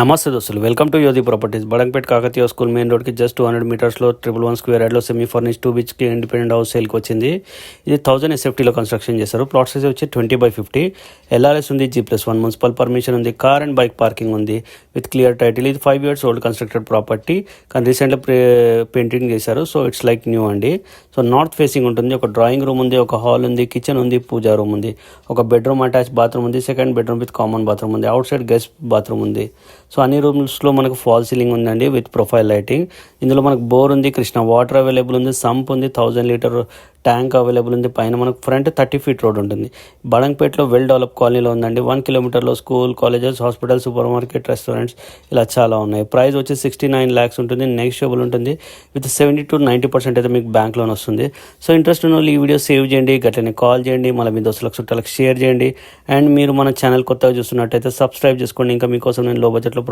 నమస్తే దోస్తులు, welcome to Yodhi properties. Badangpet Kakatiya school main రోడ్కి జస్ట్ 200 మీటర్స్లో 111 స్క్వేర్ యార్డ్లో semi furnish 2 BHK independent house సేల్కి వచ్చింది. ఇది 1000 SFTలో కన్స్ట్రక్షన్ చేశారు. ప్లాట్ సైజ్ వచ్చి 20/50. LRS ఉంది, G+1 మున్సిపల్ పర్మిషన్ ఉంది, కార్ అండ్ బైక్ పార్కింగ్ ఉంది విత్ క్లియర్ టైటిల్. ఇది 5 years ఓల్డ్ కన్స్ట్రక్టెడ్ ప్రాపర్టీ, కానీ రీసెంట్గా పెయింటింగ్ చేశారు. సో ఇట్స్ లైక్ న్యూ అండి. సో నార్త్ ఫేసింగ్ ఉంటుంది. ఒక డ్రాయింగ్ రూమ్ ఉంది, ఒక హాల్ ఉంది, కిచెన్ ఉంది, పూజా రూమ్ ఉంది, ఒక బెడ్రూమ్ అటాచ్ బాత్రూమ్ ఉంది, second bedroom with common bathroom ఉంది, అవుట్ సైడ్ గెస్ట్ బాత్రూమ్ ఉంది. సో అన్ని రూమ్స్లో మనకు ఫాల్ సీలింగ్ ఉందండి విత్ ప్రొఫైల్ లైటింగ్. ఇందులో మనకు బోర్ ఉంది, కృష్ణ వాటర్ అవైలబుల్ ఉంది, సంప్ ఉంది, 1000 లీటర్ ట్యాంక్ అవైలబుల్ ఉంది. పైన మనకు ఫ్రంట్ 30 feet రోడ్ ఉంటుంది. బడంపేటలో వెల్ డెవలప్ కాలనీలో ఉందండి. 1 kilometerలో school, colleges, hospital, super market, restaurants ఇలా చాలా ఉన్నాయి. ప్రైస్ వచ్చి 69 lakhs ఉంటుంది. నెగిషియబుల్ ఉంటుంది. విత్ 70 to 90% అయితే మీకు బ్యాంక్ లోన్ వస్తుంది. సో ఇంట్రెస్ట్ ఉన్న వాళ్ళు ఈ వీడియో సేవ్ చేయండి, గట్లనే కాల్ చేయండి, మళ్ళీ మీ దోస్తులకు చుట్టాలకు షేర్ చేయండి. అండ్ మీరు మన ఛానల్ కొత్తగా చూస్తున్నట్టయితే సబ్స్క్రైబ్ చేసుకోండి. ఇంకా మీకోసం నేను లో బడ్జెట్లో